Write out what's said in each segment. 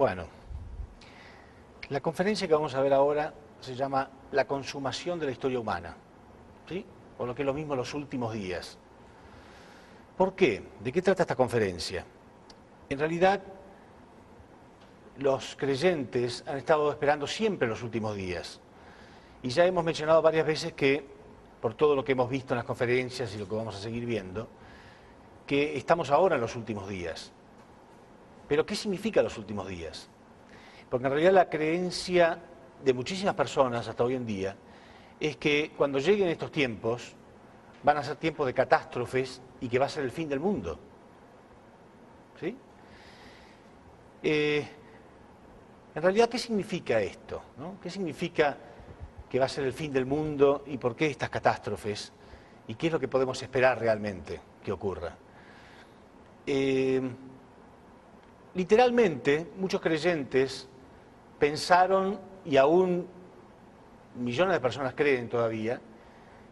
Bueno, la conferencia que vamos a ver ahora se llama La consumación de la historia humana, ¿sí? O lo que es lo mismo, los últimos días. ¿Por qué? ¿De qué trata esta conferencia? En realidad, los creyentes han estado esperando siempre los últimos días. Y ya hemos mencionado varias veces que, por todo lo que hemos visto en las conferencias y lo que vamos a seguir viendo, que estamos ahora en los últimos días. Pero ¿qué significa los últimos días? Porque en realidad la creencia de muchísimas personas hasta hoy en día es que cuando lleguen estos tiempos van a ser tiempos de catástrofes y que va a ser el fin del mundo. ¿Sí? En realidad, ¿qué significa esto? ¿No? ¿Qué significa que va a ser el fin del mundo y por qué estas catástrofes? ¿Y qué es lo que podemos esperar realmente que ocurra? Literalmente, muchos creyentes pensaron, y aún millones de personas creen todavía,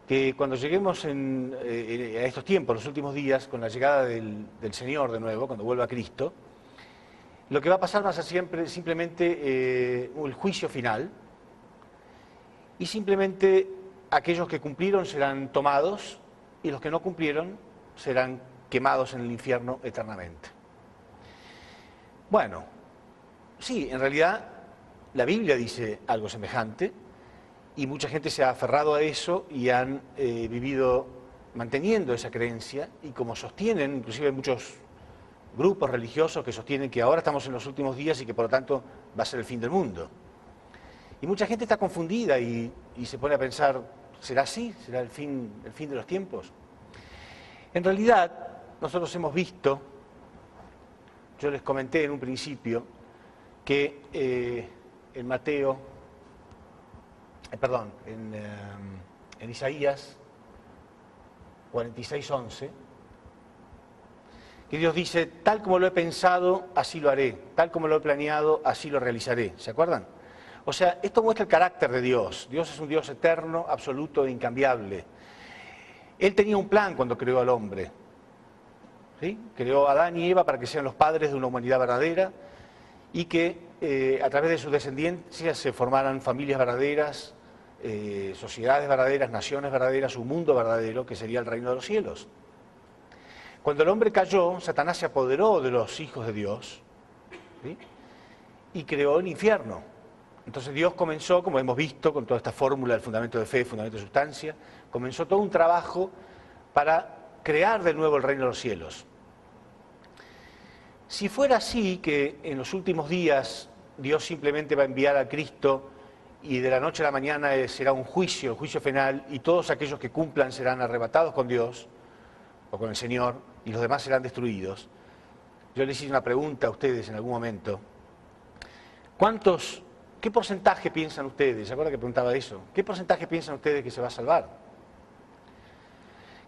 que cuando lleguemos a estos tiempos, los últimos días, con la llegada del Señor de nuevo, cuando vuelva Cristo, lo que va a pasar va a ser simplemente el juicio final, y simplemente aquellos que cumplieron serán tomados, y los que no cumplieron serán quemados en el infierno eternamente. Bueno, sí, en realidad la Biblia dice algo semejante, y mucha gente se ha aferrado a eso y han vivido manteniendo esa creencia, y como sostienen, inclusive muchos grupos religiosos que sostienen que ahora estamos en los últimos días y que por lo tanto va a ser el fin del mundo. Y mucha gente está confundida y se pone a pensar, ¿será así? ¿Será el fin de los tiempos? En realidad, nosotros hemos visto, yo les comenté en un principio, que en Mateo, en Isaías 46:11, que Dios dice, tal como lo he pensado, así lo haré, tal como lo he planeado, así lo realizaré. ¿Se acuerdan? O sea, esto muestra el carácter de Dios. Dios es un Dios eterno, absoluto e incambiable. Él tenía un plan cuando creó al hombre. ¿Sí? Creó a Adán y Eva para que sean los padres de una humanidad verdadera y que a través de su descendencia se formaran familias verdaderas, sociedades verdaderas, naciones verdaderas, un mundo verdadero que sería el reino de los cielos. Cuando el hombre cayó, Satanás se apoderó de los hijos de Dios, ¿sí? Y creó el infierno. Entonces Dios comenzó, como hemos visto, con toda esta fórmula del fundamento de fe, fundamento de sustancia, comenzó todo un trabajo para crear de nuevo el reino de los cielos. Si fuera así, que en los últimos días Dios simplemente va a enviar a Cristo y de la noche a la mañana será un juicio, el juicio final, y todos aquellos que cumplan serán arrebatados con Dios o con el Señor y los demás serán destruidos, yo les hice una pregunta a ustedes en algún momento. ¿Qué porcentaje piensan ustedes? ¿Se acuerdan que preguntaba eso? ¿Qué porcentaje piensan ustedes que se va a salvar?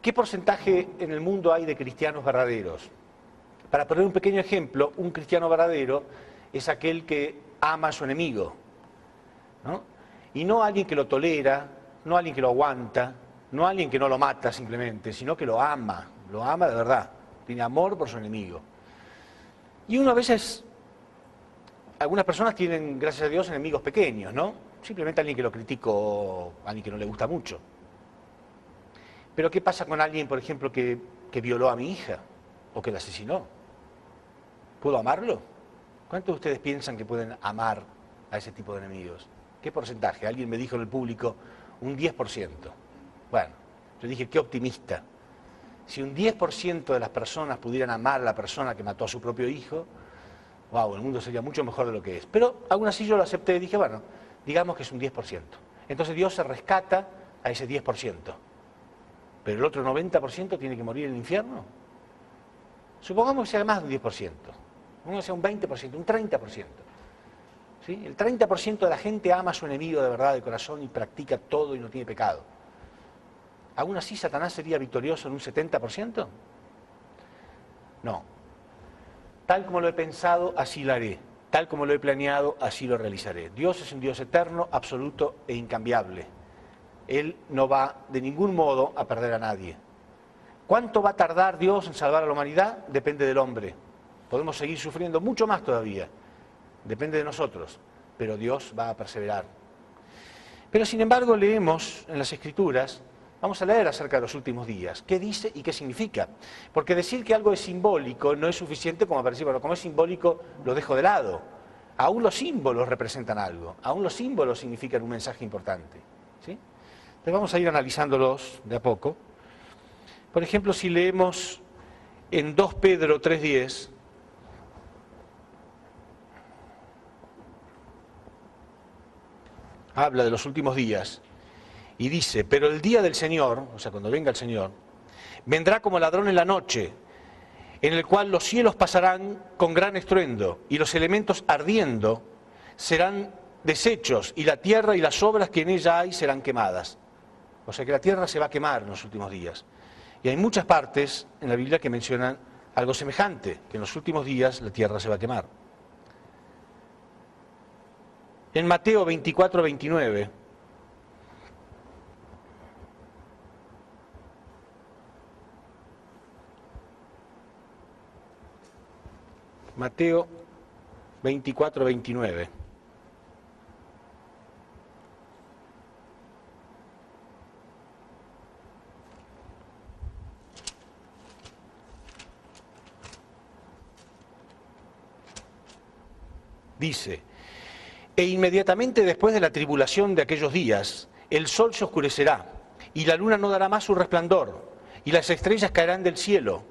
¿Qué porcentaje en el mundo hay de cristianos verdaderos? Para poner un pequeño ejemplo, un cristiano verdadero es aquel que ama a su enemigo, ¿no? Y no alguien que lo tolera, no alguien que lo aguanta, no alguien que no lo mata simplemente, sino que lo ama de verdad, tiene amor por su enemigo. Y uno a veces, algunas personas tienen, gracias a Dios, enemigos pequeños, ¿no? Simplemente alguien que lo critica o alguien que no le gusta mucho. Pero ¿qué pasa con alguien, por ejemplo, que violó a mi hija o que la asesinó? ¿Puedo amarlo? ¿Cuántos de ustedes piensan que pueden amar a ese tipo de enemigos? ¿Qué porcentaje? Alguien me dijo en el público, un 10%. Bueno, yo dije, qué optimista. Si un 10% de las personas pudieran amar a la persona que mató a su propio hijo, wow, el mundo sería mucho mejor de lo que es. Pero aún así yo lo acepté y dije, bueno, digamos que es un 10%. Entonces Dios se rescata a ese 10%. Pero el otro 90% tiene que morir en el infierno. Supongamos que sea más de un 10%. Supongamos que sea un 20%, un 30%. ¿Sí? El 30% de la gente ama a su enemigo de verdad, de corazón, y practica todo y no tiene pecado. ¿Aún así Satanás sería victorioso en un 70%? No. Tal como lo he pensado, así lo haré. Tal como lo he planeado, así lo realizaré. Dios es un Dios eterno, absoluto e incambiable. Él no va de ningún modo a perder a nadie. ¿Cuánto va a tardar Dios en salvar a la humanidad? Depende del hombre. Podemos seguir sufriendo mucho más todavía. depende de nosotros, pero Dios va a perseverar. Pero sin embargo leemos en las Escrituras, vamos a leer acerca de los últimos días, qué dice y qué significa. Porque decir que algo es simbólico no es suficiente como para decir, bueno, como es simbólico lo dejo de lado. Aún los símbolos representan algo, aún los símbolos significan un mensaje importante, ¿sí? Entonces vamos a ir analizándolos de a poco. Por ejemplo, si leemos en 2 Pedro 3:10, habla de los últimos días y dice, pero el día del Señor, o sea, cuando venga el Señor, vendrá como ladrón en la noche, en el cual los cielos pasarán con gran estruendo y los elementos ardiendo serán deshechos y la tierra y las obras que en ella hay serán quemadas. O sea que la tierra se va a quemar en los últimos días. Y hay muchas partes en la Biblia que mencionan algo semejante, que en los últimos días la tierra se va a quemar. En Mateo 24:29, Mateo 24:29. Dice, e inmediatamente después de la tribulación de aquellos días, el sol se oscurecerá, y la luna no dará más su resplandor, y las estrellas caerán del cielo,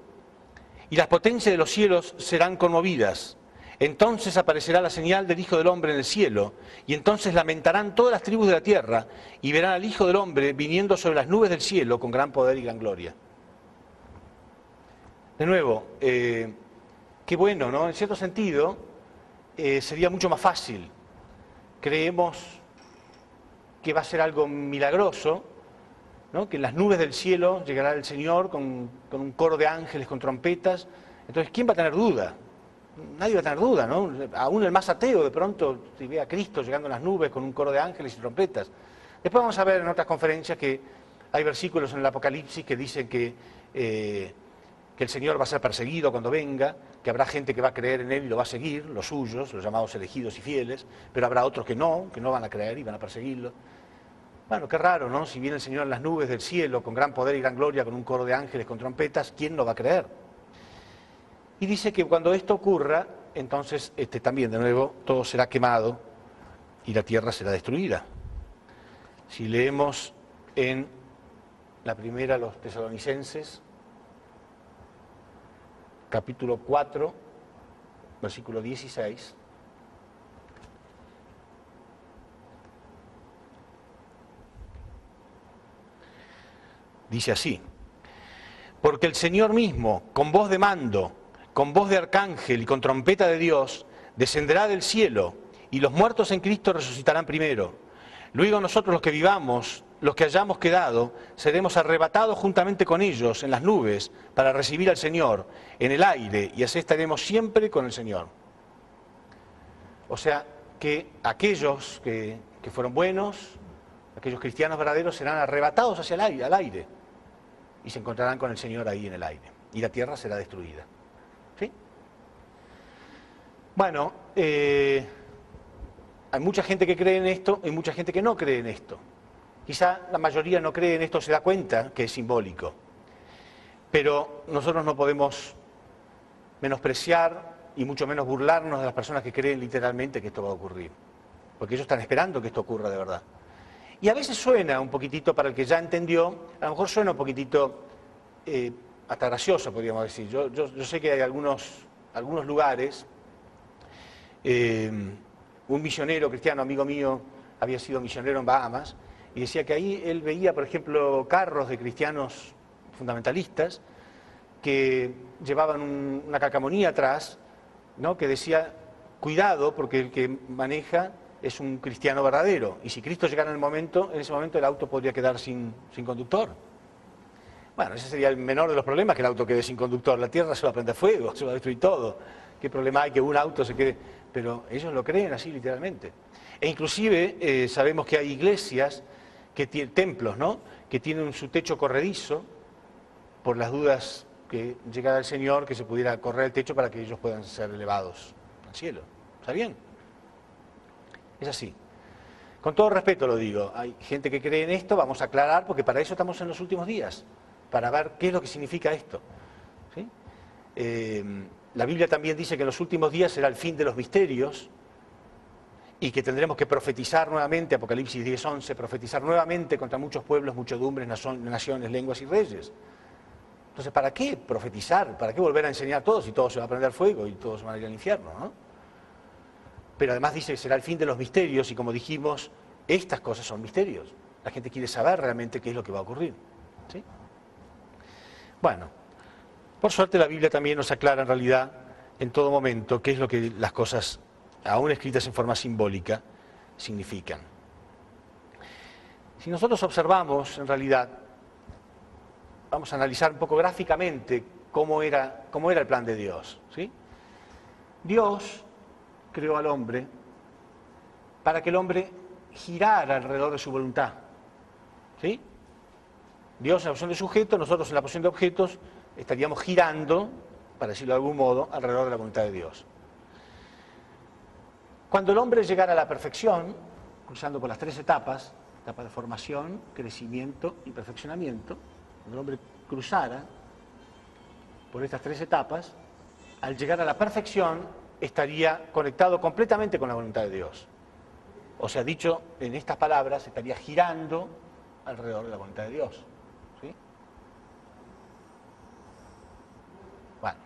y las potencias de los cielos serán conmovidas. Entonces aparecerá la señal del Hijo del Hombre en el cielo, y entonces lamentarán todas las tribus de la tierra, y verán al Hijo del Hombre viniendo sobre las nubes del cielo con gran poder y gran gloria. De nuevo, qué bueno, ¿no? En cierto sentido, sería mucho más fácil. Creemos que va a ser algo milagroso, ¿no? Que en las nubes del cielo llegará el Señor con un coro de ángeles, con trompetas. Entonces, ¿quién va a tener duda? Nadie va a tener duda, ¿no? Aún el más ateo de pronto si ve a Cristo llegando en las nubes con un coro de ángeles y trompetas. Después vamos a ver en otras conferencias que hay versículos en el Apocalipsis que dicen que el Señor va a ser perseguido cuando venga, que habrá gente que va a creer en Él y lo va a seguir, los suyos, los llamados elegidos y fieles, pero habrá otros que no van a creer y van a perseguirlo. Bueno, qué raro, ¿no? Si viene el Señor en las nubes del cielo, con gran poder y gran gloria, con un coro de ángeles, con trompetas, ¿quién no va a creer? Y dice que cuando esto ocurra, entonces también, de nuevo, todo será quemado y la tierra será destruida. Si leemos en la primera, los Tesalonicenses, capítulo 4, versículo 16. Dice así, porque el Señor mismo, con voz de mando, con voz de arcángel y con trompeta de Dios, descenderá del cielo, y los muertos en Cristo resucitarán primero. Luego nosotros los que vivamos, los que hayamos quedado, seremos arrebatados juntamente con ellos en las nubes para recibir al Señor en el aire, y así estaremos siempre con el Señor. O sea que aquellos que fueron buenos, aquellos cristianos verdaderos serán arrebatados hacia al aire y se encontrarán con el Señor ahí en el aire, y la tierra será destruida. ¿Sí? Bueno, hay mucha gente que cree en esto y mucha gente que no cree en esto. Quizá la mayoría no cree en esto, se da cuenta que es simbólico. Pero nosotros no podemos menospreciar y mucho menos burlarnos de las personas que creen literalmente que esto va a ocurrir. Porque ellos están esperando que esto ocurra de verdad. Y a veces suena un poquitito, para el que ya entendió, a lo mejor suena un poquitito hasta gracioso, podríamos decir. Yo sé que hay algunos lugares, un misionero cristiano, amigo mío, había sido misionero en Bahamas, y decía que ahí él veía, por ejemplo, carros de cristianos fundamentalistas que llevaban una calcamonía atrás, ¿no? Que decía, cuidado, porque el que maneja es un cristiano verdadero, y si Cristo llegara en ese momento el auto podría quedar sin conductor. Bueno, ese sería el menor de los problemas, que el auto quede sin conductor. La tierra se va a prender fuego, se va a destruir todo. ¿Qué problema hay que un auto se quede? Pero ellos lo creen así literalmente. E inclusive sabemos que hay iglesias, templos, ¿no? Que tienen su techo corredizo, por las dudas que llegara el Señor, que se pudiera correr el techo para que ellos puedan ser elevados al cielo. ¿Está bien? Es así. Con todo respeto lo digo, hay gente que cree en esto, vamos a aclarar, porque para eso estamos en los últimos días, para ver qué es lo que significa esto. ¿Sí? La Biblia también dice que en los últimos días será el fin de los misterios y que tendremos que profetizar nuevamente, Apocalipsis 10:11, profetizar nuevamente contra muchos pueblos, muchedumbres, naciones, lenguas y reyes. Entonces, ¿para qué profetizar? ¿Para qué volver a enseñar a todos si todo se va a prender fuego y todos van a ir al infierno, ¿no? Pero además dice que será el fin de los misterios y como dijimos, estas cosas son misterios. La gente quiere saber realmente qué es lo que va a ocurrir. ¿Sí? Bueno, por suerte la Biblia también nos aclara en realidad en todo momento qué es lo que las cosas, aún escritas en forma simbólica, significan. Si nosotros observamos en realidad, vamos a analizar un poco gráficamente cómo era el plan de Dios. ¿Sí? Dios creó al hombre para que el hombre girara alrededor de su voluntad. ¿Sí? Dios en la posición de sujeto, nosotros en la posición de objetos estaríamos girando, para decirlo de algún modo, alrededor de la voluntad de Dios. Cuando el hombre llegara a la perfección, cruzando por las 3 etapas, etapa de formación, crecimiento y perfeccionamiento, cuando el hombre cruzara por estas 3 etapas, al llegar a la perfección, estaría conectado completamente con la voluntad de Dios. O sea, dicho en estas palabras, estaría girando alrededor de la voluntad de Dios. ¿Sí? Bueno,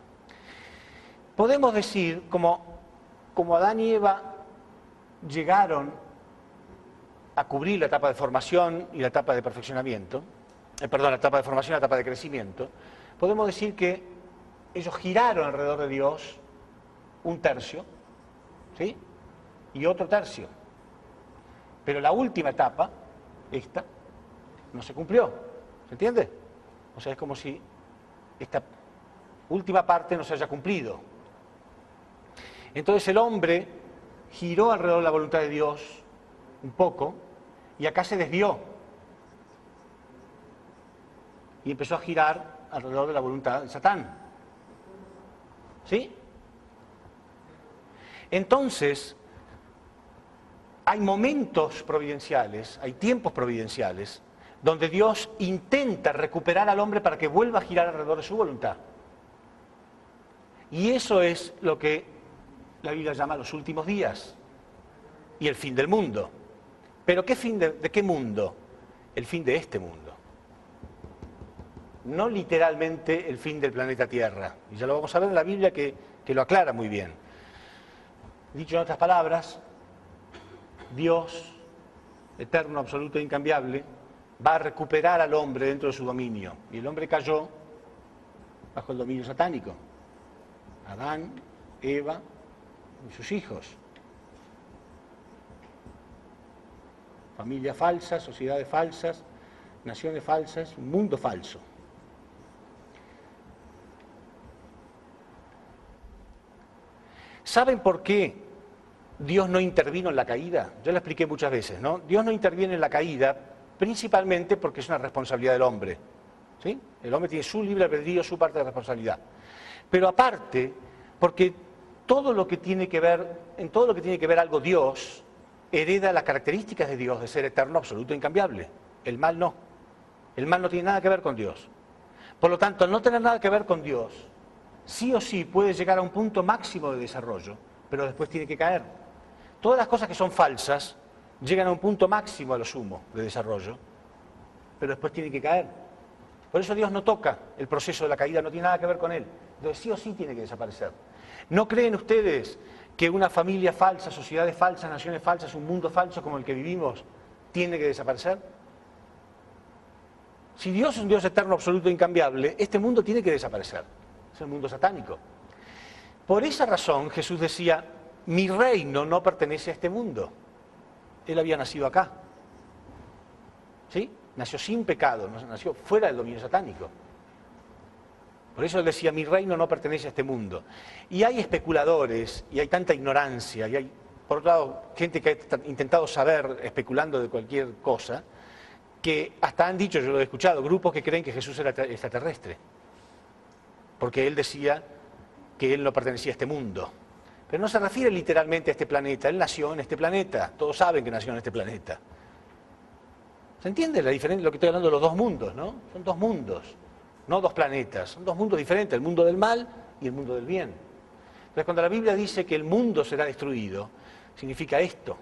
podemos decir, como Adán y Eva llegaron a cubrir la etapa de formación y la etapa de perfeccionamiento, la etapa de formación y la etapa de crecimiento, podemos decir que ellos giraron alrededor de Dios un tercio, ¿sí? Y otro tercio. Pero la última etapa, esta, no se cumplió. ¿Se entiende? O sea, es como si esta última parte no se haya cumplido. Entonces el hombre giró alrededor de la voluntad de Dios un poco y acá se desvió. Y empezó a girar alrededor de la voluntad de Satán. ¿Sí? Entonces, hay momentos providenciales, hay tiempos providenciales, donde Dios intenta recuperar al hombre para que vuelva a girar alrededor de su voluntad. Y eso es lo que la Biblia llama los últimos días y el fin del mundo. ¿Pero qué fin de qué mundo? El fin de este mundo. No literalmente el fin del planeta Tierra. Y ya lo vamos a ver en la Biblia que lo aclara muy bien. Dicho en otras palabras, Dios, eterno, absoluto e incambiable, va a recuperar al hombre dentro de su dominio. Y el hombre cayó bajo el dominio satánico. Adán, Eva y sus hijos. Familias falsas, sociedades falsas, naciones falsas, un mundo falso. ¿Saben por qué Dios no intervino en la caída? Yo lo expliqué muchas veces, ¿no? Dios no interviene en la caída principalmente porque es una responsabilidad del hombre. ¿Sí? El hombre tiene su libre albedrío, su parte de responsabilidad. Pero aparte, porque en todo lo que tiene que ver algo Dios, hereda las características de Dios de ser eterno, absoluto e incambiable. El mal no. El mal no tiene nada que ver con Dios. Por lo tanto, al no tener nada que ver con Dios, sí o sí puede llegar a un punto máximo de desarrollo, pero después tiene que caer. Todas las cosas que son falsas llegan a un punto máximo a lo sumo de desarrollo, pero después tienen que caer. Por eso Dios no toca el proceso de la caída, no tiene nada que ver con él. Entonces sí o sí tiene que desaparecer. ¿No creen ustedes que una familia falsa, sociedades falsas, naciones falsas, un mundo falso como el que vivimos, tiene que desaparecer? Si Dios es un Dios eterno, absoluto e incambiable, este mundo tiene que desaparecer. Es el mundo satánico. Por esa razón Jesús decía, mi reino no pertenece a este mundo. Él había nacido acá. ¿Sí? Nació sin pecado, nació fuera del dominio satánico. Por eso él decía, mi reino no pertenece a este mundo. Y hay especuladores, y hay tanta ignorancia, y hay, por otro lado, gente que ha intentado saber, especulando de cualquier cosa, que hasta han dicho, yo lo he escuchado, grupos que creen que Jesús era extraterrestre. Porque él decía que él no pertenecía a este mundo. Pero no se refiere literalmente a este planeta. Él nació en este planeta. Todos saben que nació en este planeta. ¿Se entiende la diferencia? Lo que estoy hablando de los dos mundos, ¿no? Son dos mundos, no dos planetas. Son dos mundos diferentes, el mundo del mal y el mundo del bien. Entonces, cuando la Biblia dice que el mundo será destruido, significa esto.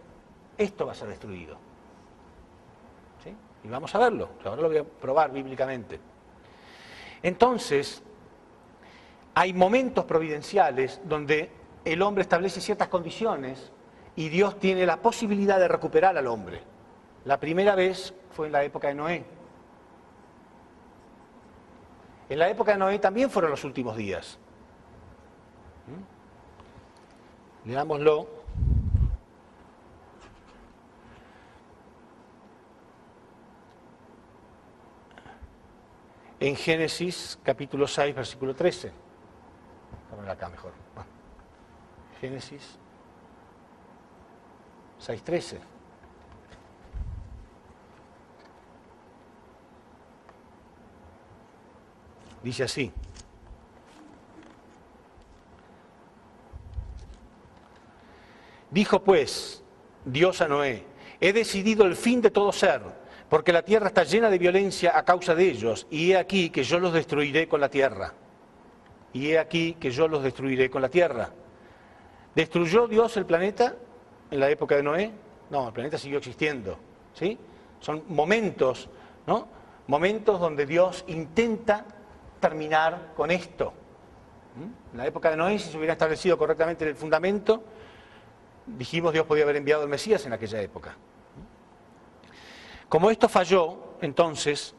Esto va a ser destruido. ¿Sí? Y vamos a verlo. Ahora lo voy a probar bíblicamente. Entonces, hay momentos providenciales donde el hombre establece ciertas condiciones y Dios tiene la posibilidad de recuperar al hombre. La primera vez fue en la época de Noé. En la época de Noé también fueron los últimos días. Leámoslo. En Génesis capítulo 6, versículo 13. Vamos acá mejor. Bueno. Génesis 6, 13. Dice así. Dijo pues Dios a Noé, he decidido el fin de todo ser, porque la tierra está llena de violencia a causa de ellos, y he aquí que yo los destruiré con la tierra. Y he aquí que yo los destruiré con la tierra. ¿Destruyó Dios el planeta en la época de Noé? No, el planeta siguió existiendo. ¿Sí? Son momentos, ¿no? Momentos donde Dios intenta terminar con esto. En la época de Noé, si se hubiera establecido correctamente el fundamento, dijimos Dios podía haber enviado al Mesías en aquella época. Como esto falló, entonces,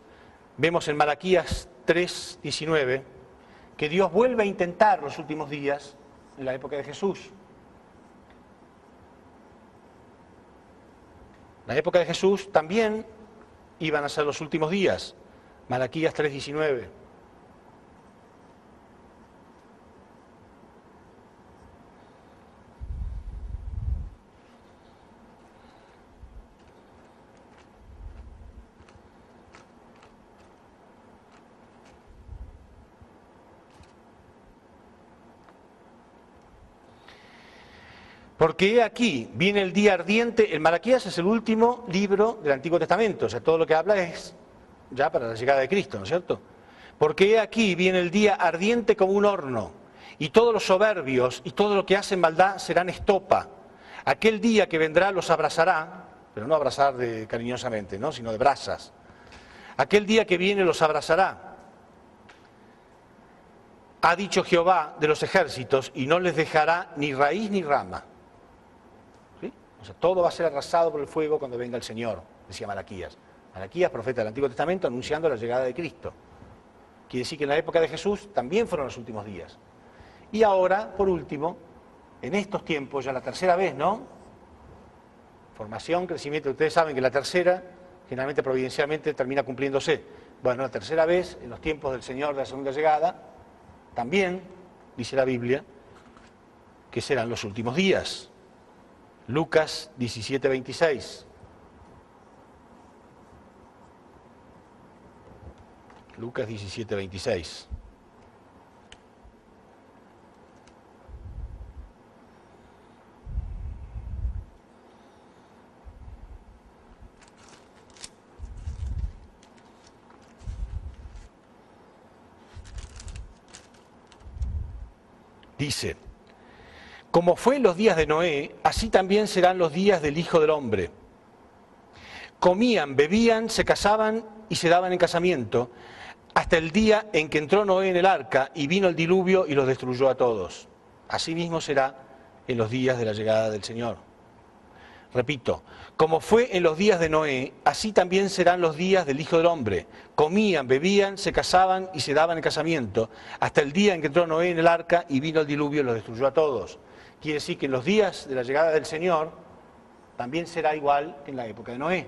vemos en Malaquías 3:19 que Dios vuelve a intentar los últimos días en la época de Jesús. La época de Jesús también iban a ser los últimos días. Malaquías 3:19. Porque he aquí, viene el día ardiente. El Malaquías es el último libro del Antiguo Testamento, o sea, todo lo que habla es ya para la llegada de Cristo, ¿no es cierto? Porque he aquí, viene el día ardiente como un horno, y todos los soberbios y todo lo que hacen maldad serán estopa. Aquel día que vendrá los abrazará, pero no abrazar cariñosamente, ¿no? Sino de brasas. Aquel día que viene los abrazará. Ha dicho Jehová de los ejércitos, y no les dejará ni raíz ni rama. O sea, todo va a ser arrasado por el fuego cuando venga el Señor, decía Malaquías. Malaquías, profeta del Antiguo Testamento, anunciando la llegada de Cristo. Quiere decir que en la época de Jesús también fueron los últimos días. Y ahora, por último, en estos tiempos, ya la tercera vez, ¿no? Formación, crecimiento. Ustedes saben que la tercera, generalmente providencialmente, termina cumpliéndose. Bueno, la tercera vez, en los tiempos del Señor de la segunda llegada, también, dice la Biblia, que serán los últimos días. Lucas 17:26. Lucas 17:26. Dice, como fue en los días de Noé, así también serán los días del Hijo del Hombre. Comían, bebían, se casaban y se daban en casamiento, hasta el día en que entró Noé en el arca y vino el diluvio y los destruyó a todos. Así mismo será en los días de la llegada del Señor. Repito, como fue en los días de Noé, así también serán los días del Hijo del Hombre. Comían, bebían, se casaban y se daban en casamiento, hasta el día en que entró Noé en el arca y vino el diluvio y los destruyó a todos. Quiere decir que en los días de la llegada del Señor también será igual que en la época de Noé.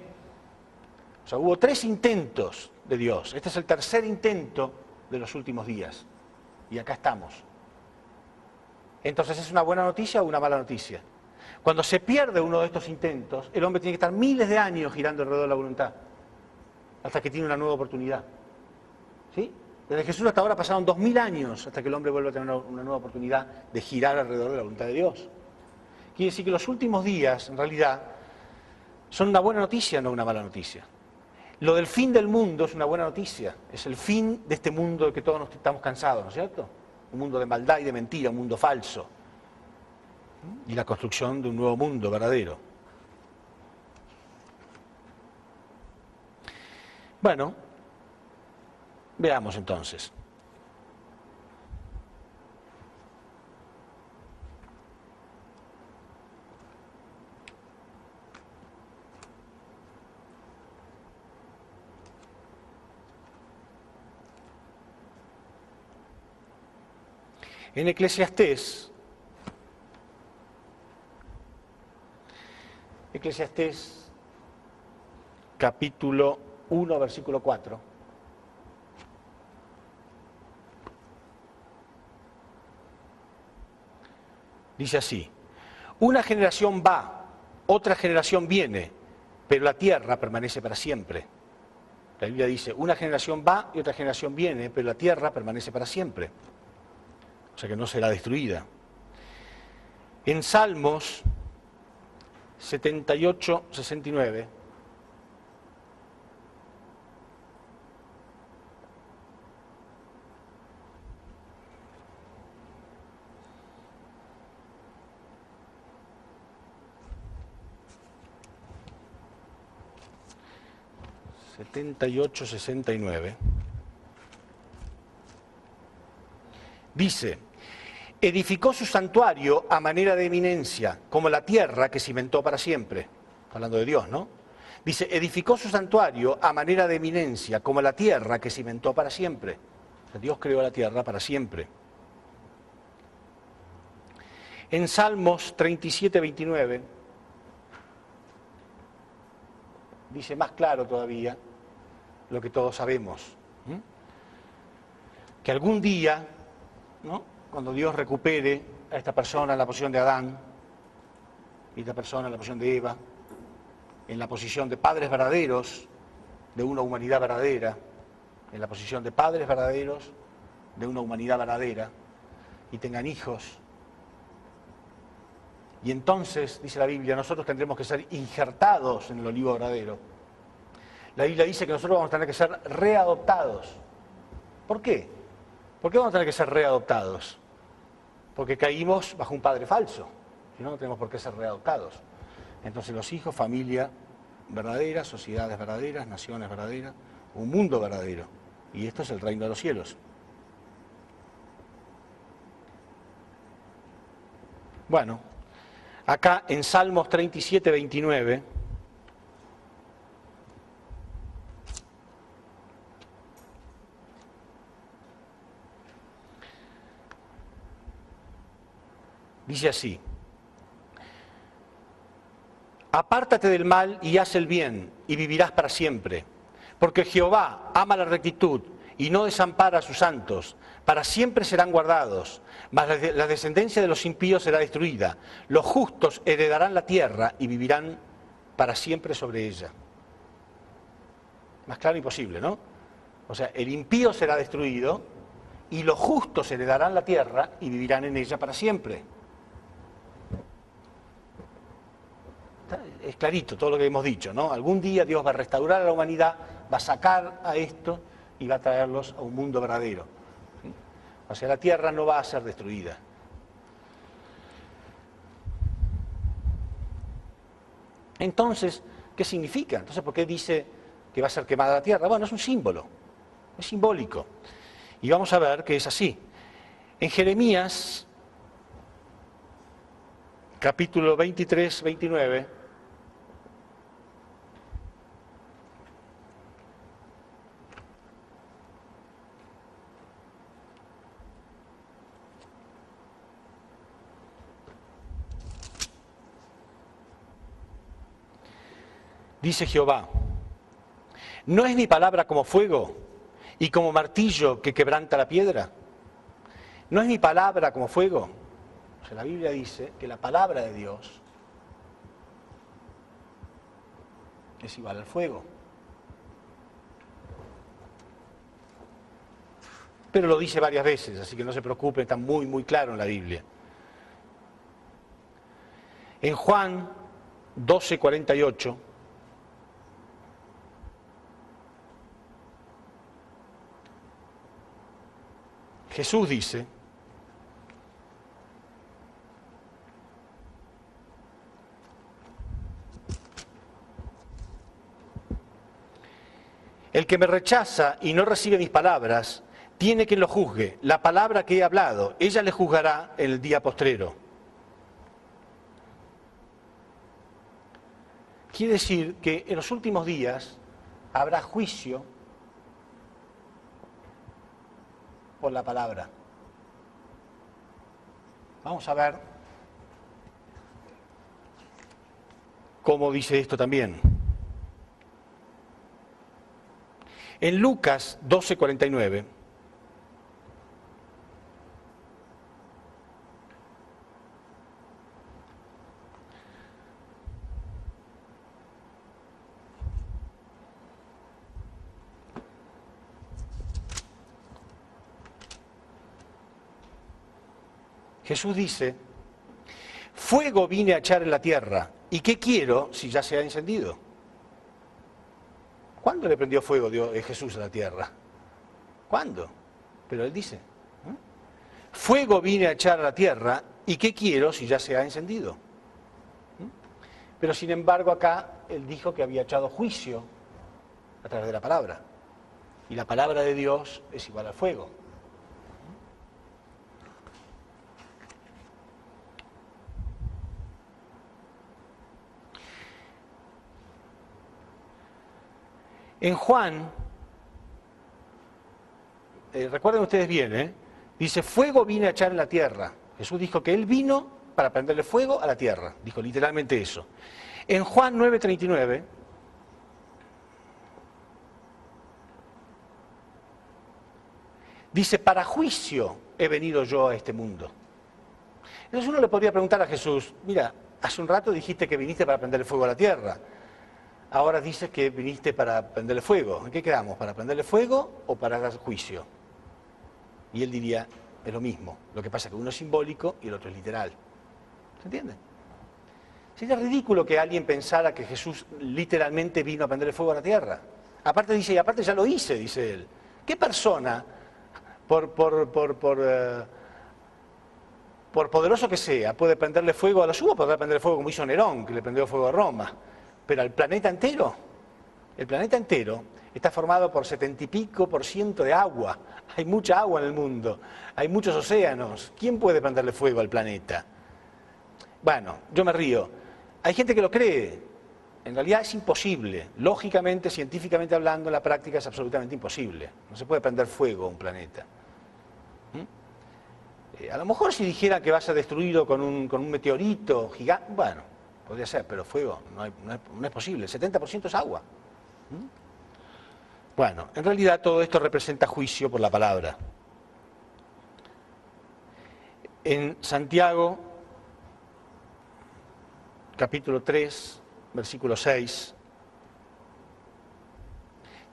O sea, hubo 3 intentos de Dios. Este es el tercer intento de los últimos días. Y acá estamos. Entonces, ¿es una buena noticia o una mala noticia? Cuando se pierde uno de estos intentos, el hombre tiene que estar miles de años girando alrededor de la voluntad, hasta que tiene una nueva oportunidad. ¿Sí? Desde Jesús hasta ahora pasaron 2000 años hasta que el hombre vuelva a tener una nueva oportunidad de girar alrededor de la voluntad de Dios. Quiere decir que los últimos días, en realidad, son una buena noticia, no una mala noticia. Lo del fin del mundo es una buena noticia. Es el fin de este mundo de que todos nos estamos cansados, ¿no es cierto? Un mundo de maldad y de mentira, un mundo falso. Y la construcción de un nuevo mundo verdadero. Bueno, veamos entonces. En Eclesiastés capítulo 1, versículo 4. Dice así: una generación va, otra generación viene, pero la tierra permanece para siempre. La Biblia dice, una generación va y otra generación viene, pero la tierra permanece para siempre. O sea que no será destruida. En Salmos 78, 69, dice: edificó su santuario a manera de eminencia, como la tierra que cimentó para siempre. Hablando de Dios, ¿no? Dice, edificó su santuario a manera de eminencia, como la tierra que cimentó para siempre. O sea, Dios creó la tierra para siempre. En Salmos 37, 29, dice más claro todavía lo que todos sabemos. Que algún día, ¿no?, cuando Dios recupere a esta persona en la posición de Adán, y esta persona en la posición de Eva, en la posición de padres verdaderos de una humanidad verdadera, en la posición de padres verdaderos de una humanidad verdadera, y tengan hijos. Y entonces, dice la Biblia, nosotros tendremos que ser injertados en el olivo verdadero. La Biblia dice que nosotros vamos a tener que ser readoptados. ¿Por qué? ¿Por qué vamos a tener que ser readoptados? Porque caímos bajo un padre falso. Si no, no tenemos por qué ser readoptados. Entonces los hijos, familia verdadera, sociedades verdaderas, naciones verdaderas, un mundo verdadero. Y esto es el reino de los cielos. Bueno, acá en Salmos 37, 29, dice así: apártate del mal y haz el bien, y vivirás para siempre. Porque Jehová ama la rectitud y no desampara a sus santos. Para siempre serán guardados, mas la descendencia de los impíos será destruida. Los justos heredarán la tierra y vivirán para siempre sobre ella. Más claro imposible, ¿no? O sea, el impío será destruido y los justos heredarán la tierra y vivirán en ella para siempre. Es clarito todo lo que hemos dicho, ¿no? Algún día Dios va a restaurar a la humanidad, va a sacar a esto y va a traerlos a un mundo verdadero. ¿Sí? O sea, la tierra no va a ser destruida. Entonces, ¿qué significa? Entonces, ¿por qué dice que va a ser quemada la tierra? Bueno, es un símbolo, es simbólico. Y vamos a ver que es así. En Jeremías, capítulo 23, 29, dice Jehová: ¿no es mi palabra como fuego y como martillo que quebranta la piedra? ¿No es mi palabra como fuego? O sea, la Biblia dice que la palabra de Dios es igual al fuego. pero lo dice varias veces, así que no se preocupen, está muy, muy claro en la Biblia. En Juan 12:48, Jesús dice: el que me rechaza y no recibe mis palabras, tiene quien lo juzgue. La palabra que he hablado, ella le juzgará en el día postrero. Quiere decir que en los últimos días habrá juicio por la palabra. Vamos a ver cómo dice esto también. En Lucas 12:49, Jesús dice: fuego vine a echar en la tierra, ¿y qué quiero si ya se ha encendido? ¿Cuándo le prendió fuego Jesús a la tierra? ¿Cuándo? Pero él dice: fuego vine a echar a la tierra, ¿y qué quiero si ya se ha encendido? Pero sin embargo acá él dijo que había echado juicio a través de la palabra. Y la palabra de Dios es igual al fuego. En Juan, recuerden ustedes bien, dice: fuego vine a echar en la tierra. Jesús dijo que él vino para prenderle fuego a la tierra. Dijo literalmente eso. En Juan 9:39, dice: para juicio he venido yo a este mundo. Entonces uno le podría preguntar a Jesús: mira, hace un rato dijiste que viniste para prenderle fuego a la tierra. Ahora dices que viniste para prenderle fuego. ¿En qué quedamos? ¿Para prenderle fuego o para dar juicio? Y él diría: es lo mismo. Lo que pasa es que uno es simbólico y el otro es literal. ¿Se entiende? Sería ridículo que alguien pensara que Jesús literalmente vino a prenderle fuego a la tierra. Aparte dice: y aparte ya lo hice, dice él. ¿Qué persona, por poderoso que sea, puede prenderle fuego a los humos? Podrá prenderle fuego como hizo Nerón, que le prendió fuego a Roma. Pero al planeta entero, el planeta entero está formado por 70 y pico % de agua. Hay mucha agua en el mundo, hay muchos océanos. ¿Quién puede prenderle fuego al planeta? Bueno, yo me río. Hay gente que lo cree. En realidad es imposible. Lógicamente, científicamente hablando, en la práctica es absolutamente imposible. No se puede prender fuego a un planeta. A lo mejor si dijera que va a ser destruido con un meteorito gigante, bueno, podría ser, pero fuego no es posible. El 70% es agua. Bueno, en realidad todo esto representa juicio por la palabra. En Santiago, capítulo 3, versículo 6,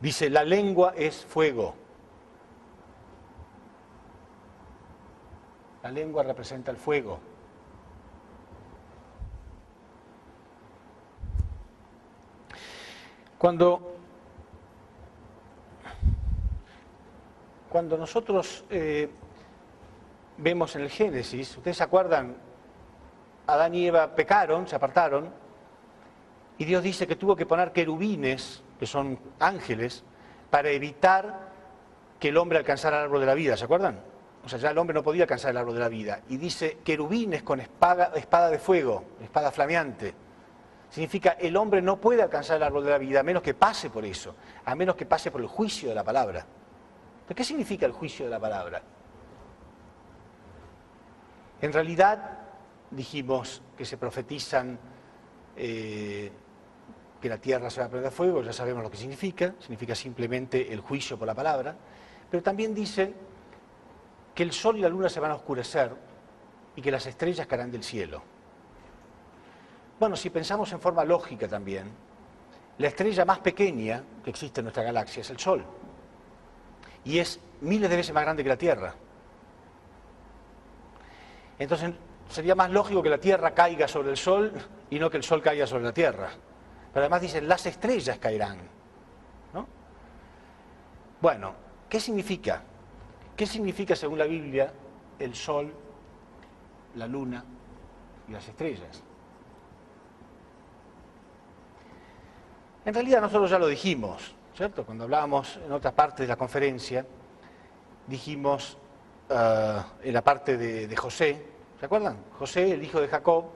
dice: la lengua es fuego. La lengua representa el fuego. Cuando nosotros vemos en el Génesis, ¿ustedes se acuerdan? Adán y Eva pecaron, se apartaron, y Dios dice que tuvo que poner querubines, que son ángeles, para evitar que el hombre alcanzara el árbol de la vida, ¿se acuerdan? O sea, ya el hombre no podía alcanzar el árbol de la vida. Y dice querubines con espada de fuego, espada flameante. Significa, el hombre no puede alcanzar el árbol de la vida a menos que pase por eso, a menos que pase por el juicio de la palabra. ¿Pero qué significa el juicio de la palabra? En realidad, dijimos que se profetizan que la tierra se va a prender fuego, ya sabemos lo que significa simplemente el juicio por la palabra, pero también dicen que el sol y la luna se van a oscurecer y que las estrellas caerán del cielo. Bueno, si pensamos en forma lógica también, la estrella más pequeña que existe en nuestra galaxia es el Sol. y es miles de veces más grande que la Tierra. Entonces sería más lógico que la Tierra caiga sobre el Sol y no que el Sol caiga sobre la Tierra. Pero además dicen, las estrellas caerán, ¿no? Bueno, ¿qué significa? ¿Qué significa, según la Biblia, el Sol, la Luna y las estrellas? En realidad nosotros ya lo dijimos, ¿cierto? Cuando hablábamos en otra parte de la conferencia, dijimos en la parte de José, ¿se acuerdan? José, el hijo de Jacob,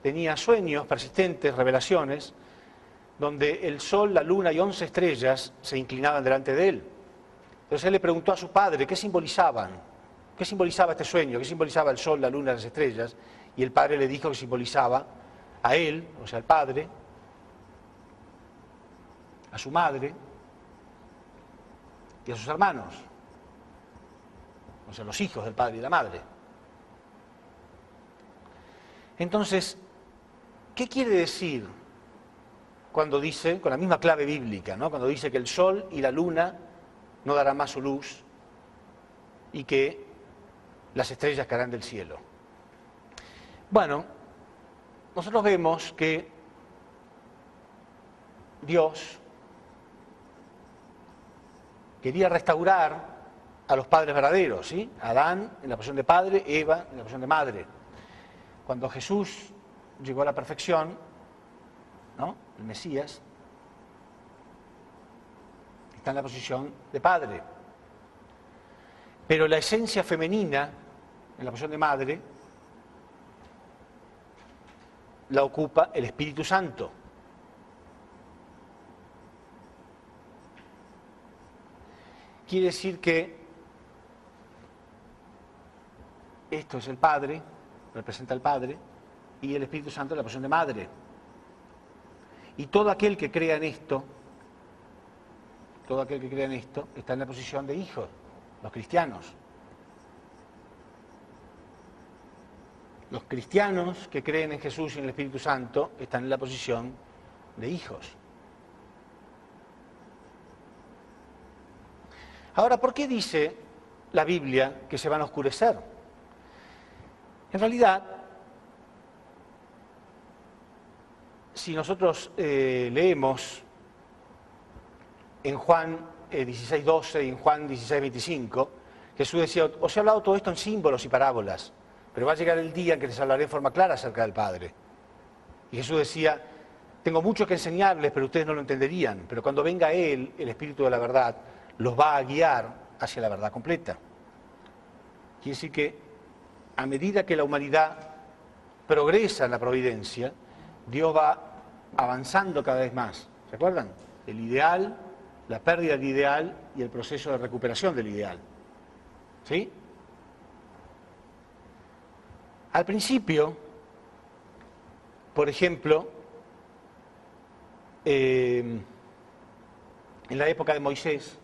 tenía sueños persistentes, revelaciones, donde el sol, la luna y 11 estrellas se inclinaban delante de él. Entonces él le preguntó a su padre qué simbolizaban, qué simbolizaba este sueño, qué simbolizaba el sol, la luna y las estrellas, y el padre le dijo que simbolizaba a él, o sea, al padre, a su madre y a sus hermanos, o sea, los hijos del padre y la madre. Entonces, ¿qué quiere decir cuando dice, con la misma clave bíblica, ¿no? Cuando dice que el sol y la luna no darán más su luz y que las estrellas caerán del cielo? Bueno, nosotros vemos que Dios quería restaurar a los padres verdaderos, ¿sí? Adán en la posición de padre, Eva en la posición de madre. Cuando Jesús llegó a la perfección, ¿no? El Mesías está en la posición de padre. Pero la esencia femenina, en la posición de madre, la ocupa el Espíritu Santo. Quiere decir que esto es el Padre, representa al Padre, y el Espíritu Santo en la posición de madre. Y todo aquel que crea en esto, está en la posición de hijo, los cristianos. Los cristianos que creen en Jesús y en el Espíritu Santo están en la posición de hijos. Ahora, ¿por qué dice la Biblia que se van a oscurecer? En realidad, si nosotros leemos en Juan 16:12 y en Juan 16:25, Jesús decía, os he hablado todo esto en símbolos y parábolas, pero va a llegar el día en que les hablaré en forma clara acerca del Padre. Y Jesús decía, tengo mucho que enseñarles, pero ustedes no lo entenderían, pero cuando venga Él, el Espíritu de la verdad, los va a guiar hacia la verdad completa. Quiere decir que a medida que la humanidad progresa en la providencia, Dios va avanzando cada vez más. ¿Se acuerdan? El ideal, la pérdida del ideal y el proceso de recuperación del ideal. ¿Sí? Al principio, por ejemplo, en la época de Moisés,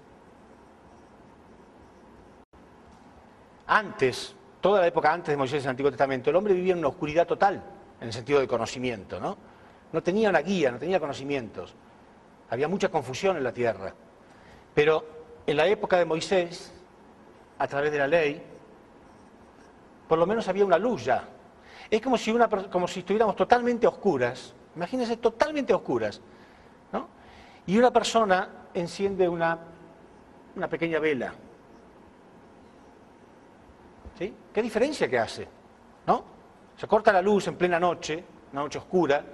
toda la época antes de Moisés en el Antiguo Testamento, el hombre vivía en una oscuridad total, en el sentido de conocimiento, ¿no? No tenía una guía, no tenía conocimientos. Había mucha confusión en la tierra. Pero en la época de Moisés, a través de la ley, por lo menos había una luz ya. Es como si estuviéramos totalmente oscuras, imagínense, totalmente oscuras, ¿no? Y una persona enciende una pequeña vela. ¿Sí? ¿Qué diferencia que hace? ¿No? Se corta la luz en plena noche, una noche oscura,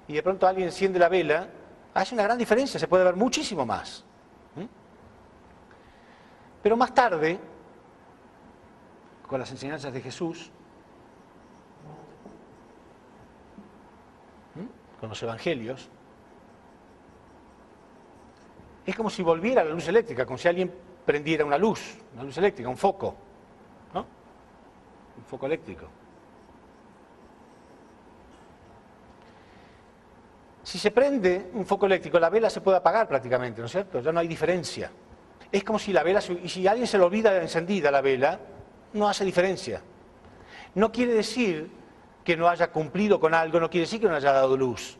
y de pronto alguien enciende la vela, hace una gran diferencia, se puede ver muchísimo más. Pero más tarde, con las enseñanzas de Jesús, con los evangelios, es como si volviera la luz eléctrica, como si alguien prendiera una luz eléctrica, un foco, ¿no? Un foco eléctrico. Si se prende un foco eléctrico, la vela se puede apagar prácticamente, ¿no es cierto? Ya no hay diferencia. Es como si la vela, y si a alguien se le olvida encendida la vela, no hace diferencia. No quiere decir que no haya cumplido con algo, no quiere decir que no haya dado luz.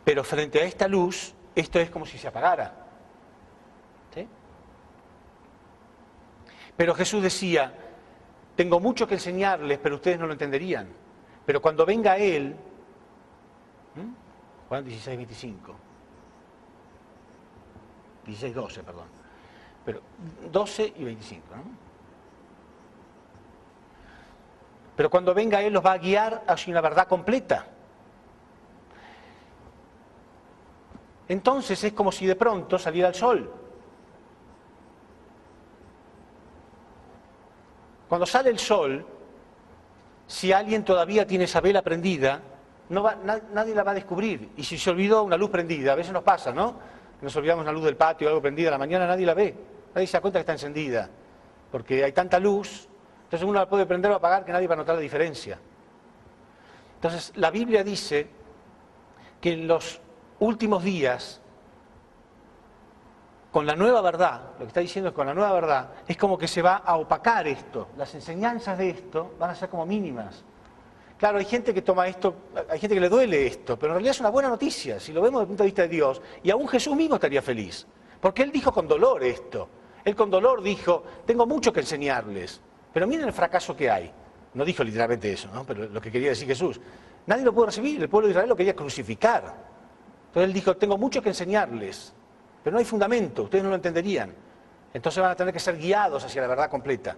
Pero frente a esta luz, esto es como si se apagara. ¿Sí? Pero Jesús decía, tengo mucho que enseñarles, pero ustedes no lo entenderían. Pero cuando venga Él, Juan 16, 25, 16, 12, perdón, pero 12 y 25, ¿no? Pero cuando venga Él los va a guiar hacia una verdad completa. Entonces es como si de pronto saliera el sol. Cuando sale el sol, si alguien todavía tiene esa vela prendida, nadie la va a descubrir. Y si se olvidó una luz prendida, a veces nos pasa, ¿no? Nos olvidamos una luz del patio o algo prendida a la mañana, nadie la ve. Nadie se da cuenta que está encendida. Porque hay tanta luz, entonces uno la puede prender o apagar que nadie va a notar la diferencia. Entonces la Biblia dice que en los últimos días, con la nueva verdad, lo que está diciendo es con la nueva verdad, es como que se va a opacar esto. Las enseñanzas de esto van a ser como mínimas. Claro, hay gente que toma esto, hay gente que le duele esto, pero en realidad es una buena noticia, si lo vemos desde el punto de vista de Dios, y aún Jesús mismo estaría feliz, porque Él dijo con dolor esto. Él con dolor dijo, tengo mucho que enseñarles, pero miren el fracaso que hay. No dijo literalmente eso, ¿no? Pero lo que quería decir Jesús. Nadie lo pudo recibir, el pueblo de Israel lo quería crucificar. Entonces Él dijo, tengo mucho que enseñarles, pero no hay fundamento, ustedes no lo entenderían. Entonces van a tener que ser guiados hacia la verdad completa.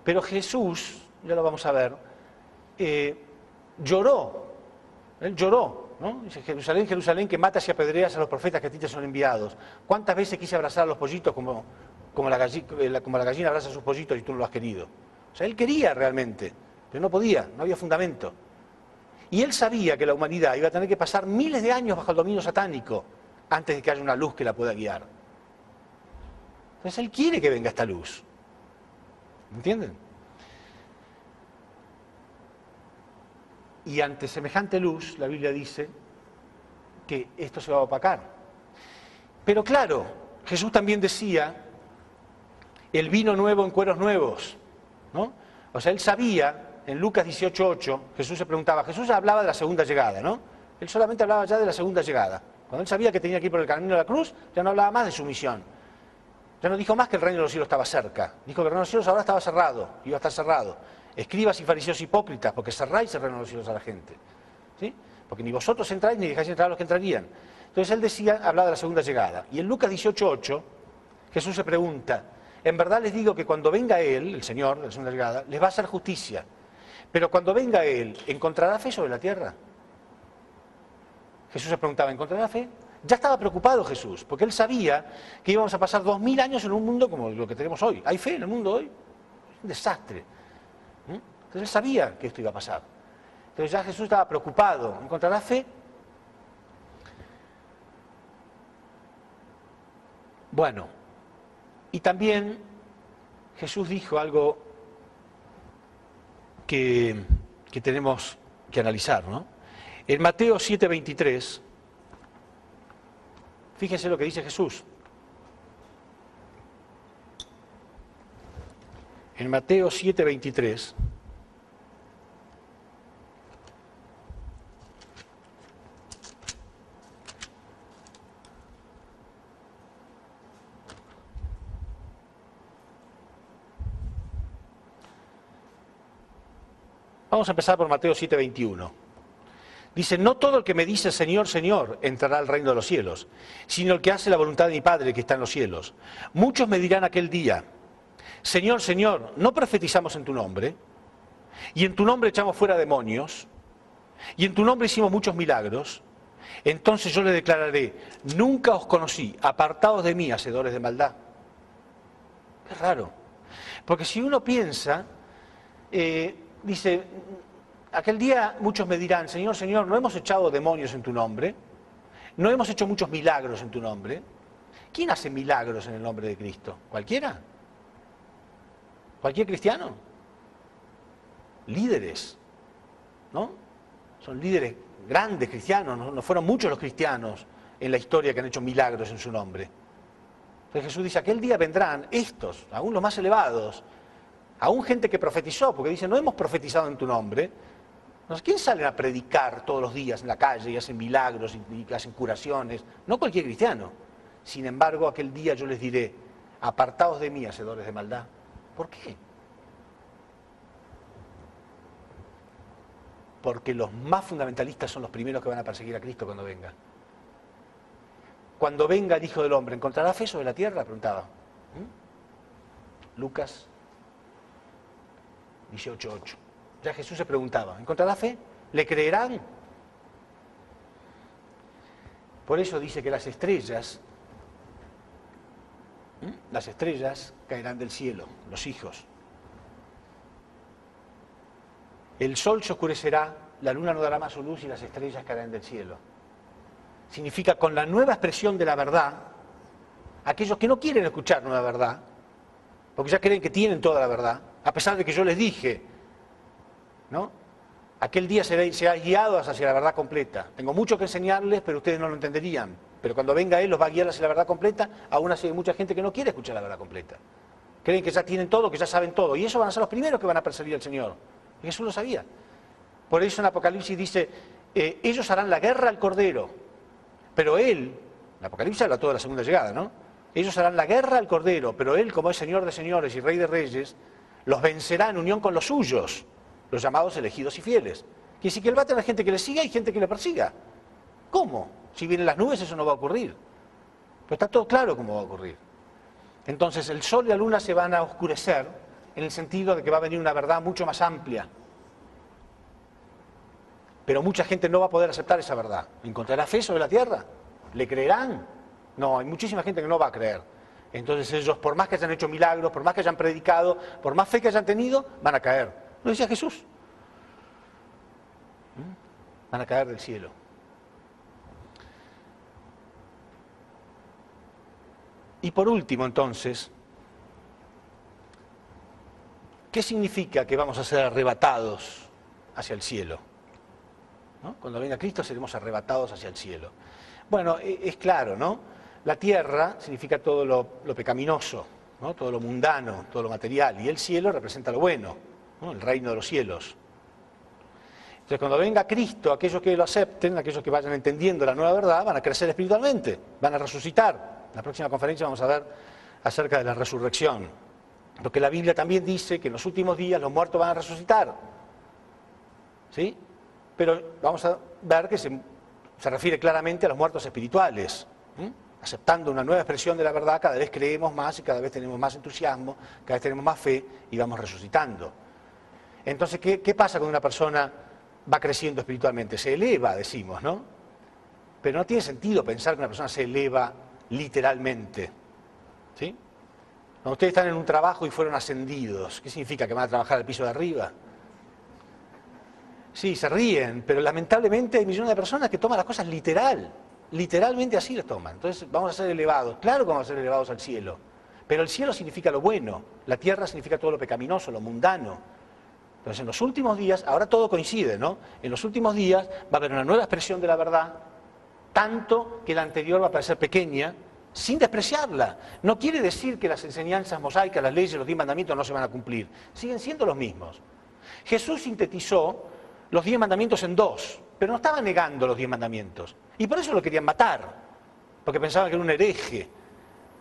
Pero Jesús, ya lo vamos a ver, lloró. Él lloró, ¿no? Dice, Jerusalén, Jerusalén, que matas y apedreas a los profetas que a ti te son enviados. ¿Cuántas veces quise abrazar a los pollitos como la gallina abraza a sus pollitos y tú no lo has querido? O sea, Él quería realmente, pero no podía, no había fundamento. Y Él sabía que la humanidad iba a tener que pasar miles de años bajo el dominio satánico antes de que haya una luz que la pueda guiar. Entonces Él quiere que venga esta luz. ¿Entienden? Y ante semejante luz, la Biblia dice que esto se va a opacar. Pero claro, Jesús también decía, el vino nuevo en cueros nuevos, ¿no? O sea, Él sabía, en Lucas 18:8, Jesús se preguntaba, Jesús hablaba de la segunda llegada, ¿no? Él solamente hablaba ya de la segunda llegada. Cuando Él sabía que tenía que ir por el camino de la cruz, ya no hablaba más de su misión. Ya no dijo más que el reino de los cielos estaba cerca. Dijo que el reino de los cielos ahora estaba cerrado, iba a estar cerrado. Escribas y fariseos hipócritas, porque cerráis el reino de los cielos a la gente. ¿Sí? Porque ni vosotros entráis ni dejáis entrar a los que entrarían. Entonces Él decía, hablaba de la segunda llegada. Y en Lucas 18:8, Jesús se pregunta, en verdad les digo que cuando venga Él, el Señor, de la segunda llegada, les va a hacer justicia. Pero cuando venga Él, ¿encontrará fe sobre la tierra? Jesús se preguntaba, ¿encontrará fe? Ya estaba preocupado Jesús, porque Él sabía que íbamos a pasar 2000 años en un mundo como lo que tenemos hoy. ¿Hay fe en el mundo hoy? Es un desastre. Entonces Él sabía que esto iba a pasar. Entonces ya Jesús estaba preocupado. ¿Encontrará fe? Bueno, y también Jesús dijo algo que tenemos que analizar, ¿no? En Mateo 7:23, fíjense lo que dice Jesús. En Mateo 7:23, vamos a empezar por Mateo 7:21. Dice, no todo el que me dice Señor, Señor, entrará al reino de los cielos, sino el que hace la voluntad de mi Padre que está en los cielos. Muchos me dirán aquel día, Señor, Señor, ¿no profetizamos en tu nombre? Y en tu nombre echamos fuera demonios, y en tu nombre hicimos muchos milagros. Entonces yo les declararé, nunca os conocí, apartados de mí, hacedores de maldad. Es raro, porque si uno piensa, dice, aquel día muchos me dirán, Señor, Señor, ¿no hemos echado demonios en tu nombre? ¿No hemos hecho muchos milagros en tu nombre? ¿Quién hace milagros en el nombre de Cristo? ¿Cualquiera? ¿Cualquier cristiano? Líderes, ¿no? Son líderes grandes cristianos, no fueron muchos los cristianos en la historia que han hecho milagros en su nombre. Entonces Jesús dice, aquel día vendrán estos, aún los más elevados, aún gente que profetizó, porque dice, no hemos profetizado en tu nombre. ¿Quién salen a predicar todos los días en la calle y hacen milagros y hacen curaciones? No cualquier cristiano. Sin embargo, aquel día yo les diré, apartaos de mí, hacedores de maldad. ¿Por qué? Porque los más fundamentalistas son los primeros que van a perseguir a Cristo cuando venga. Cuando venga el Hijo del Hombre, ¿encontrará fe sobre la tierra? Preguntaba. Lucas 18:8. Ya Jesús se preguntaba, ¿encontrará fe? ¿Le creerán? Por eso dice que las estrellas caerán del cielo, los hijos. El sol se oscurecerá, la luna no dará más su luz y las estrellas caerán del cielo. Significa, con la nueva expresión de la verdad, aquellos que no quieren escuchar nueva verdad, porque ya creen que tienen toda la verdad, a pesar de que yo les dije, ¿no? Aquel día será guiado hacia la verdad completa. Tengo mucho que enseñarles, pero ustedes no lo entenderían. Pero cuando venga Él los va a guiar hacia la verdad completa, aún así hay mucha gente que no quiere escuchar la verdad completa. Creen que ya tienen todo, que ya saben todo, y esos van a ser los primeros que van a perseguir al Señor. Y Jesús lo sabía. Por eso en Apocalipsis dice, ellos harán la guerra al Cordero, pero Él, en Apocalipsis habla todo de la segunda llegada, ¿no? Ellos harán la guerra al Cordero, pero Él, como es Señor de señores y Rey de reyes, los vencerá en unión con los suyos, los llamados elegidos y fieles. Quiere decir que Él va a tener gente que le siga y gente que le persiga. ¿Cómo? Si vienen las nubes eso no va a ocurrir. Pero está todo claro cómo va a ocurrir. Entonces el sol y la luna se van a oscurecer en el sentido de que va a venir una verdad mucho más amplia. Pero mucha gente no va a poder aceptar esa verdad. ¿Encontrará fe sobre la tierra? ¿Le creerán? No, hay muchísima gente que no va a creer. Entonces ellos, por más que hayan hecho milagros, por más que hayan predicado, por más fe que hayan tenido, van a caer. ¿Lo decía Jesús? Van a caer del cielo. Y por último, entonces, ¿qué significa que vamos a ser arrebatados hacia el cielo? ¿No? Cuando venga Cristo seremos arrebatados hacia el cielo. Bueno, es claro, ¿no? La tierra significa todo lo pecaminoso, ¿no? Todo lo mundano, todo lo material, y el cielo representa lo bueno, ¿no? El reino de los cielos. Entonces, cuando venga Cristo, aquellos que lo acepten, aquellos que vayan entendiendo la nueva verdad, van a crecer espiritualmente, van a resucitar. En la próxima conferencia vamos a ver acerca de la resurrección. Porque la Biblia también dice que en los últimos días los muertos van a resucitar. ¿Sí? Pero vamos a ver que se refiere claramente a los muertos espirituales. Aceptando una nueva expresión de la verdad, cada vez creemos más y cada vez tenemos más entusiasmo, cada vez tenemos más fe y vamos resucitando. Entonces, ¿qué pasa cuando una persona va creciendo espiritualmente? Se eleva, decimos, ¿no? Pero no tiene sentido pensar que una persona se eleva literalmente. ¿Sí? Cuando ustedes están en un trabajo y fueron ascendidos, ¿qué significa? ¿Que van a trabajar al piso de arriba? Sí, se ríen, pero lamentablemente hay millones de personas que toman las cosas literalmente así las toman. Entonces vamos a ser elevados, claro que vamos a ser elevados al cielo, pero el cielo significa lo bueno, la tierra significa todo lo pecaminoso, lo mundano. Entonces en los últimos días, ahora todo coincide, ¿no? En los últimos días va a haber una nueva expresión de la verdad, tanto que la anterior va a parecer pequeña, sin despreciarla. No quiere decir que las enseñanzas mosaicas, las leyes, los 10 mandamientos no se van a cumplir, siguen siendo los mismos. Jesús sintetizó los 10 mandamientos en 2, pero no estaba negando los 10 mandamientos. Y por eso lo querían matar, porque pensaban que era un hereje.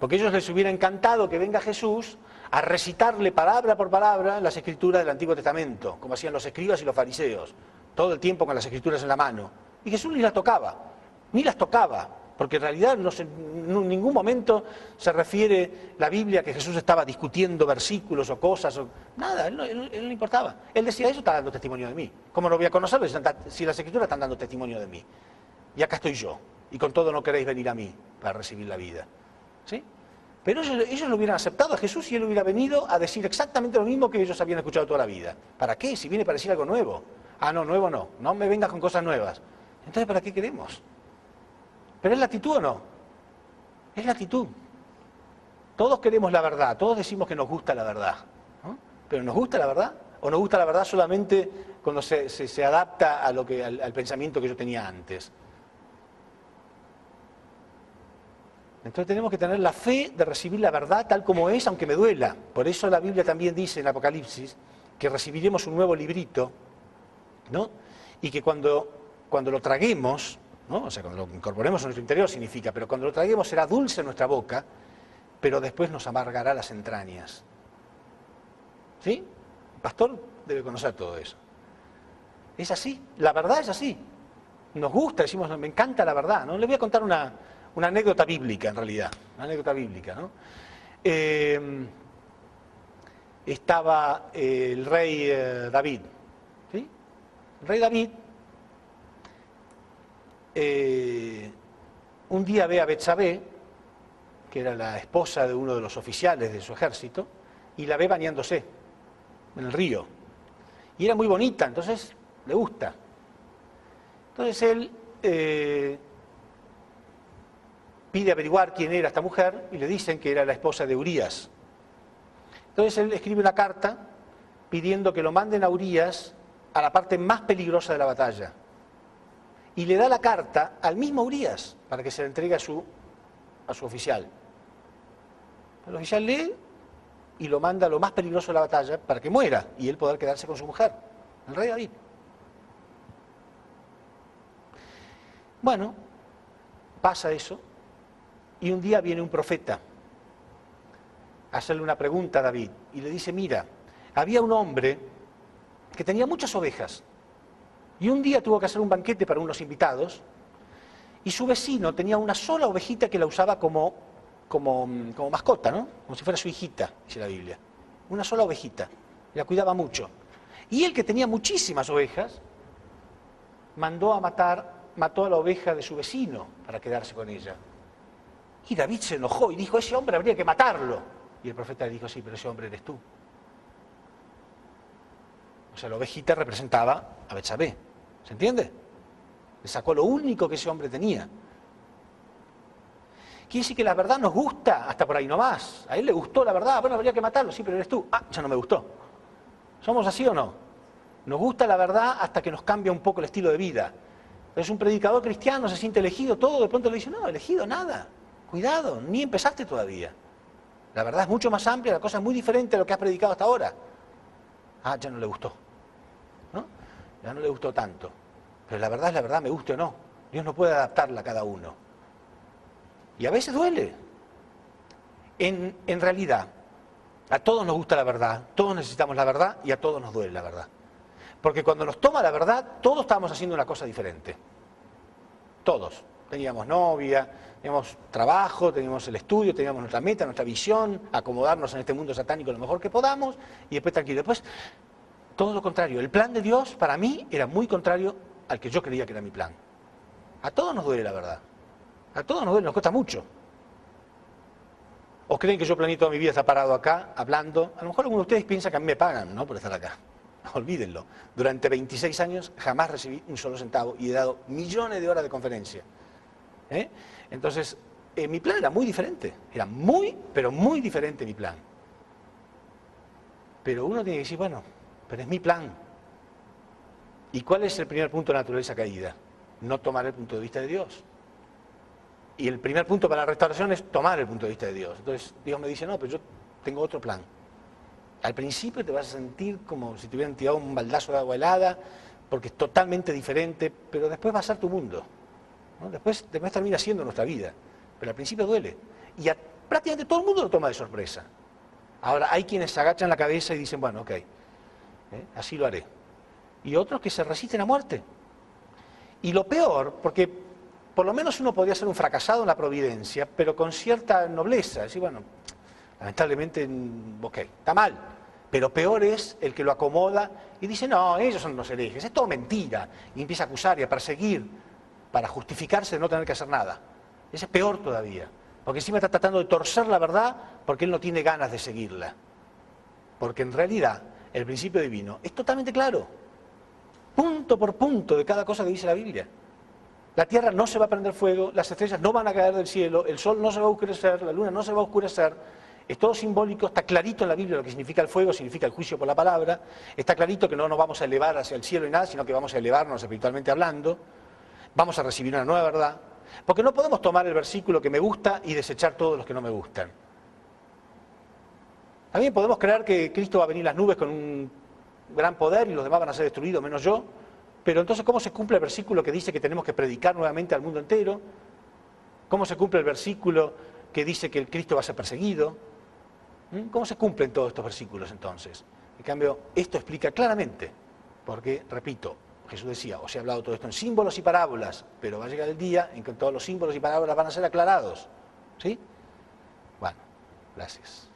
Porque a ellos les hubiera encantado que venga Jesús a recitarle palabra por palabra las escrituras del Antiguo Testamento, como hacían los escribas y los fariseos, todo el tiempo con las escrituras en la mano. Y Jesús ni las tocaba, porque en realidad en ningún momento se refiere la Biblia que Jesús estaba discutiendo versículos o cosas, nada, a él no le importaba. Él decía, eso está dando testimonio de mí. ¿Cómo no voy a conocerlo si las escrituras están dando testimonio de mí? Y acá estoy yo, y con todo no queréis venir a mí para recibir la vida. ¿Sí? Pero ellos lo hubieran aceptado a Jesús y él hubiera venido a decir exactamente lo mismo que ellos habían escuchado toda la vida. ¿Para qué? Si viene para decir algo nuevo. Ah, no, nuevo no me vengas con cosas nuevas. Entonces, ¿para qué queremos? ¿Pero es la actitud o no? Es la actitud. Todos queremos la verdad, todos decimos que nos gusta la verdad, ¿no? ¿Pero nos gusta la verdad? ¿O nos gusta la verdad solamente cuando se adapta a al pensamiento que yo tenía antes? Entonces tenemos que tener la fe de recibir la verdad tal como es, aunque me duela. Por eso la Biblia también dice en Apocalipsis que recibiremos un nuevo librito, ¿no? Y que cuando lo traguemos, ¿no? O sea, cuando lo incorporemos en nuestro interior significa, pero cuando lo traguemos será dulce en nuestra boca, pero después nos amargará las entrañas. ¿Sí? El pastor debe conocer todo eso. Es así, la verdad es así. Nos gusta, decimos, me encanta la verdad, ¿no? Le voy a contar una anécdota bíblica, en realidad, una anécdota bíblica, ¿no? Estaba el rey David, ¿sí? El rey David un día ve a Betsabé, que era la esposa de uno de los oficiales de su ejército, y la ve bañándose en el río. Y era muy bonita, entonces le gusta. Entonces él pide averiguar quién era esta mujer y le dicen que era la esposa de Urías. Entonces él escribe una carta pidiendo que lo manden a Urías a la parte más peligrosa de la batalla. Y le da la carta al mismo Urías para que se la entregue a su oficial. El oficial lee y lo manda a lo más peligroso de la batalla para que muera y él poder quedarse con su mujer, el rey David. Bueno, pasa eso y un día viene un profeta a hacerle una pregunta a David y le dice, mira, había un hombre que tenía muchas ovejas y un día tuvo que hacer un banquete para unos invitados y su vecino tenía una sola ovejita que la usaba como mascota, ¿no? Como si fuera su hijita, dice la Biblia. Una sola ovejita, la cuidaba mucho. Y él, que tenía muchísimas ovejas, mató a la oveja de su vecino para quedarse con ella. Y David se enojó y dijo, ese hombre habría que matarlo. Y el profeta le dijo, sí, pero ese hombre eres tú. O sea, la ovejita representaba a Betsabé. ¿Se entiende? Le sacó lo único que ese hombre tenía. Quiere decir que la verdad nos gusta hasta por ahí nomás. A él le gustó la verdad, bueno, habría que matarlo, sí, pero eres tú. Ah, ya no me gustó. ¿Somos así o no? Nos gusta la verdad hasta que nos cambia un poco el estilo de vida. Entonces un predicador cristiano se siente elegido todo, de pronto le dice, no, elegido nada. Cuidado, ni empezaste todavía. La verdad es mucho más amplia, la cosa es muy diferente a lo que has predicado hasta ahora. Ah, ya no le gustó. ¿No? Ya no le gustó tanto. Pero la verdad es la verdad, me guste o no. Dios no puede adaptarla a cada uno. Y a veces duele. En realidad, a todos nos gusta la verdad, todos necesitamos la verdad y a todos nos duele la verdad. Porque cuando nos toma la verdad, todos estábamos haciendo una cosa diferente. Todos. Teníamos novia, teníamos trabajo, teníamos el estudio, teníamos nuestra meta, nuestra visión, acomodarnos en este mundo satánico lo mejor que podamos y después tranquilo. Después, todo lo contrario. El plan de Dios para mí era muy contrario al que yo creía que era mi plan. A todos nos duele la verdad. A todos nos duele, nos cuesta mucho. ¿O creen que yo planeé toda mi vida estar parado acá, hablando? A lo mejor algunos de ustedes piensan que a mí me pagan, ¿no?, por estar acá. Olvídenlo. Durante 26 años jamás recibí un solo centavo y he dado millones de horas de conferencia. Entonces, mi plan era muy diferente. Era muy, pero muy diferente mi plan. Pero uno tiene que decir, bueno, pero es mi plan. ¿Y cuál es el primer punto de naturaleza caída? No tomar el punto de vista de Dios. Y el primer punto para la restauración es tomar el punto de vista de Dios. Entonces Dios me dice, no, pero yo tengo otro plan. Al principio te vas a sentir como si te hubieran tirado un baldazo de agua helada, porque es totalmente diferente, pero después va a ser tu mundo, ¿no? Después termina siendo nuestra vida, pero al principio duele. Y prácticamente todo el mundo lo toma de sorpresa. Ahora, hay quienes se agachan la cabeza y dicen, bueno, ok, así lo haré. Y otros que se resisten a muerte. Y lo peor, porque por lo menos uno podría ser un fracasado en la providencia, pero con cierta nobleza. Decir, bueno, lamentablemente, ok, está mal. Pero peor es el que lo acomoda y dice, no, ellos son los herejes, es todo mentira. Y empieza a acusar y a perseguir para justificarse de no tener que hacer nada. Ese es peor todavía, porque encima está tratando de torcer la verdad porque él no tiene ganas de seguirla. Porque en realidad el principio divino es totalmente claro. Punto por punto de cada cosa que dice la Biblia. La tierra no se va a prender fuego, las estrellas no van a caer del cielo, el sol no se va a oscurecer, la luna no se va a oscurecer. Es todo simbólico, está clarito en la Biblia lo que significa el fuego, significa el juicio por la palabra. Está clarito que no nos vamos a elevar hacia el cielo y nada, sino que vamos a elevarnos espiritualmente hablando. Vamos a recibir una nueva verdad. Porque no podemos tomar el versículo que me gusta y desechar todos los que no me gustan. También podemos creer que Cristo va a venir en las nubes con un gran poder y los demás van a ser destruidos, menos yo. Pero entonces, ¿cómo se cumple el versículo que dice que tenemos que predicar nuevamente al mundo entero? ¿Cómo se cumple el versículo que dice que el Cristo va a ser perseguido. ¿Cómo se cumplen todos estos versículos entonces? En cambio, esto explica claramente, porque, repito, Jesús decía, os he hablado todo esto en símbolos y parábolas, pero va a llegar el día en que todos los símbolos y parábolas van a ser aclarados. ¿Sí? Bueno, gracias.